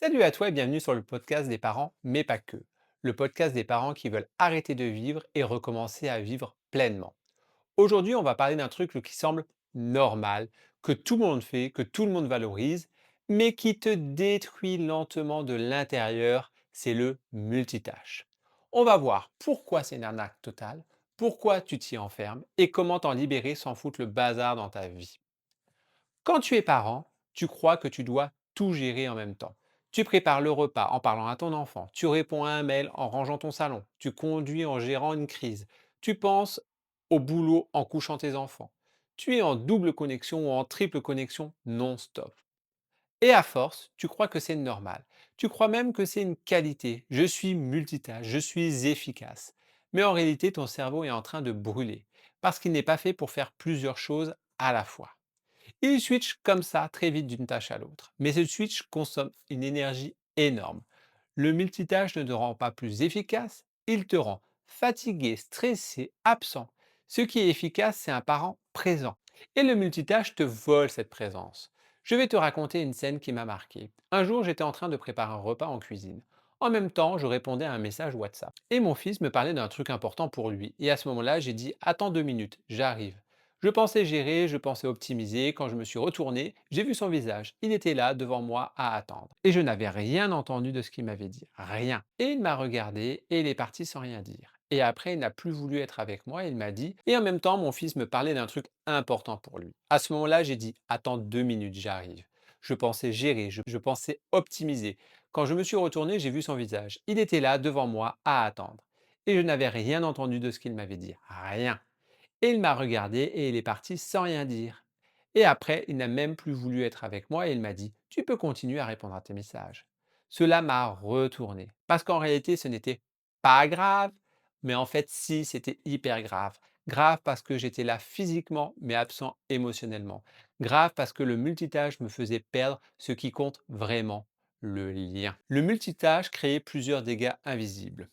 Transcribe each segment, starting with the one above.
Salut à toi et bienvenue sur le podcast des parents, mais pas que. Le podcast des parents qui veulent arrêter de vivre et recommencer à vivre pleinement. Aujourd'hui, on va parler d'un truc qui semble normal, que tout le monde fait, que tout le monde valorise, mais qui te détruit lentement de l'intérieur, c'est le multitâche. On va voir pourquoi c'est une arnaque totale, pourquoi tu t'y enfermes et comment t'en libérer sans foutre le bazar dans ta vie. Quand tu es parent, tu crois que tu dois tout gérer en même temps. Tu prépares le repas en parlant à ton enfant, tu réponds à un mail en rangeant ton salon, tu conduis en gérant une crise, tu penses au boulot en couchant tes enfants. Tu es en double connexion ou en triple connexion non-stop. Et à force, tu crois que c'est normal. Tu crois même que c'est une qualité. Je suis multitâche, je suis efficace. Mais en réalité, ton cerveau est en train de brûler parce qu'il n'est pas fait pour faire plusieurs choses à la fois. Il switch comme ça très vite d'une tâche à l'autre. Mais ce switch consomme une énergie énorme. Le multitâche ne te rend pas plus efficace, il te rend fatigué, stressé, absent. Ce qui est efficace, c'est un parent présent. Et le multitâche te vole cette présence. Je vais te raconter une scène qui m'a marqué. Un jour, j'étais en train de préparer un repas en cuisine. En même temps, je répondais à un message WhatsApp. Et mon fils me parlait d'un truc important pour lui. Et à ce moment-là, j'ai dit attends 2 minutes, j'arrive. Je pensais gérer, je pensais optimiser. Quand je me suis retourné, j'ai vu son visage. Il était là, devant moi, à attendre. Et je n'avais rien entendu de ce qu'il m'avait dit. Rien. Et il m'a regardé et il est parti sans rien dire. Et après, il n'a plus voulu être avec moi. Il m'a dit, et en même temps, mon fils me parlait d'un truc important pour lui. À ce moment-là, j'ai dit, attends 2 minutes, j'arrive. Je pensais gérer, je pensais optimiser. Quand je me suis retourné, j'ai vu son visage. Il était là, devant moi, à attendre. Et je n'avais rien entendu de ce qu'il m'avait dit. Rien. Et il m'a regardé et il est parti sans rien dire. Et après, il n'a même plus voulu être avec moi et il m'a dit, tu peux continuer à répondre à tes messages. Cela m'a retourné. Parce qu'en réalité, ce n'était pas grave, mais en fait, si, c'était hyper grave. Grave parce que j'étais là physiquement, mais absent émotionnellement. Grave parce que le multitâche me faisait perdre ce qui compte vraiment, le lien. Le multitâche créait plusieurs dégâts invisibles.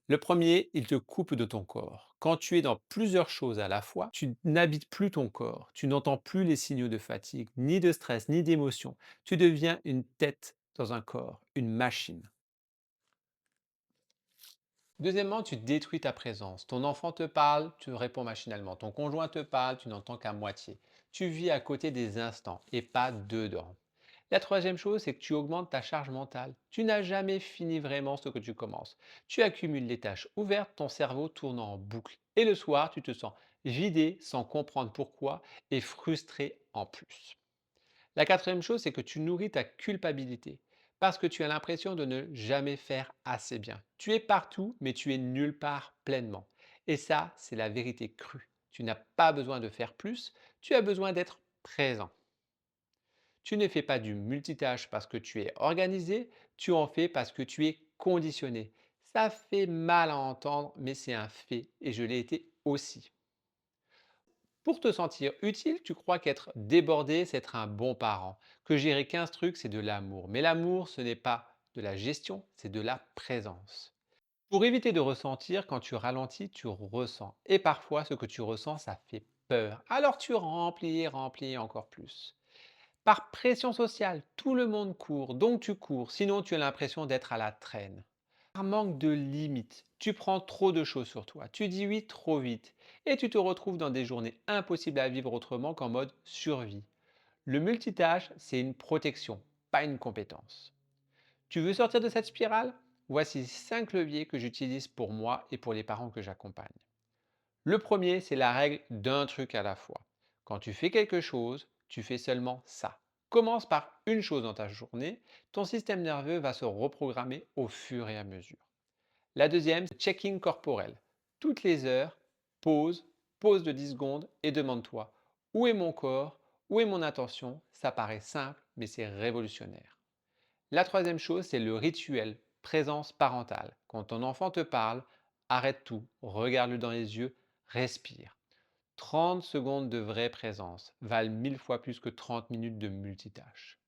Le premier, il te coupe de ton corps. Quand tu es dans plusieurs choses à la fois, tu n'habites plus ton corps, tu n'entends plus les signaux de fatigue, ni de stress, ni d'émotion. Tu deviens une tête dans un corps, une machine. Deuxièmement, tu détruis ta présence. Ton enfant te parle, tu réponds machinalement. Ton conjoint te parle, tu n'entends qu'à moitié. Tu vis à côté des instants et pas dedans. La troisième chose, c'est que tu augmentes ta charge mentale. Tu n'as jamais fini vraiment ce que tu commences. Tu accumules les tâches ouvertes, ton cerveau tourne en boucle. Et le soir, tu te sens vidé sans comprendre pourquoi et frustré en plus. La quatrième chose, c'est que tu nourris ta culpabilité parce que tu as l'impression de ne jamais faire assez bien. Tu es partout, mais tu es nulle part pleinement. Et ça, c'est la vérité crue. Tu n'as pas besoin de faire plus, tu as besoin d'être présent. Tu ne fais pas du multitâche parce que tu es organisé, tu en fais parce que tu es conditionné. Ça fait mal à entendre, mais c'est un fait et je l'ai été aussi. Pour te sentir utile, tu crois qu'être débordé, c'est être un bon parent, que gérer 15 trucs, c'est de l'amour. Mais l'amour, ce n'est pas de la gestion, c'est de la présence. Pour éviter de ressentir, quand tu ralentis, tu ressens. Et parfois, ce que tu ressens, ça fait peur. Alors tu remplis, remplis encore plus. Par pression sociale, tout le monde court, donc tu cours, sinon tu as l'impression d'être à la traîne. Par manque de limites, tu prends trop de choses sur toi, tu dis oui trop vite, et tu te retrouves dans des journées impossibles à vivre autrement qu'en mode survie. Le multitâche, c'est une protection, pas une compétence. Tu veux sortir de cette spirale? Voici 5 leviers que j'utilise pour moi et pour les parents que j'accompagne. Le premier, c'est la règle d'un truc à la fois. Quand tu fais quelque chose, tu fais seulement ça. Commence par une chose dans ta journée, ton système nerveux va se reprogrammer au fur et à mesure. La deuxième, c'est check-in corporel. Toutes les heures, pause, pause de 10 secondes et demande-toi où est mon corps, où est mon attention. Ça paraît simple, mais c'est révolutionnaire. La troisième chose, c'est le rituel présence parentale. Quand ton enfant te parle, arrête tout, regarde-le dans les yeux, respire. 30 secondes de vraie présence valent 1000 fois plus que 30 minutes de multitâche.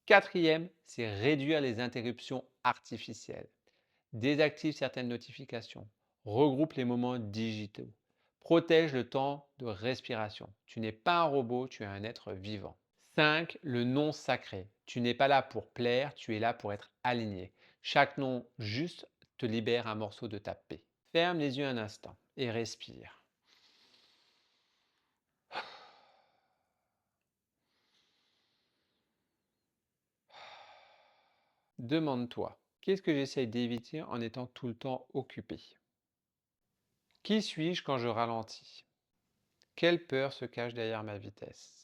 Quatrième, c'est réduire les interruptions artificielles. Désactive certaines notifications. Regroupe les moments digitaux. Protège le temps de respiration. Tu n'es pas un robot, tu es un être vivant. 5. Le nom sacré. Tu n'es pas là pour plaire, tu es là pour être aligné. Chaque nom juste te libère un morceau de ta paix. Ferme les yeux un instant et respire. Demande-toi, qu'est-ce que j'essaye d'éviter en étant tout le temps occupé? Qui suis-je quand je ralentis? Quelle peur se cache derrière ma vitesse?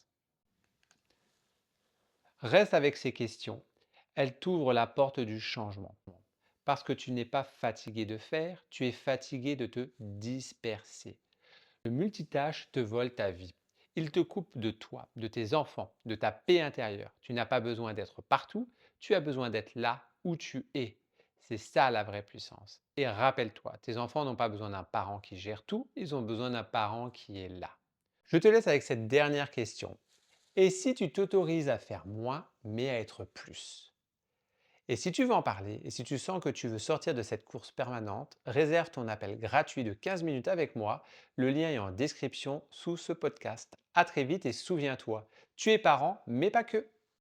Reste avec ces questions. Elles t'ouvrent la porte du changement. Parce que tu n'es pas fatigué de faire, tu es fatigué de te disperser. Le multitâche te vole ta vie. Il te coupe de toi, de tes enfants, de ta paix intérieure. Tu n'as pas besoin d'être partout, tu as besoin d'être là où tu es. C'est ça la vraie puissance. Et rappelle-toi, tes enfants n'ont pas besoin d'un parent qui gère tout, ils ont besoin d'un parent qui est là. Je te laisse avec cette dernière question. Et si tu t'autorises à faire moins, mais à être plus? Et si tu veux en parler, et si tu sens que tu veux sortir de cette course permanente, réserve ton appel gratuit de 15 minutes avec moi. Le lien est en description sous ce podcast. À très vite et souviens-toi, tu es parent, mais pas que.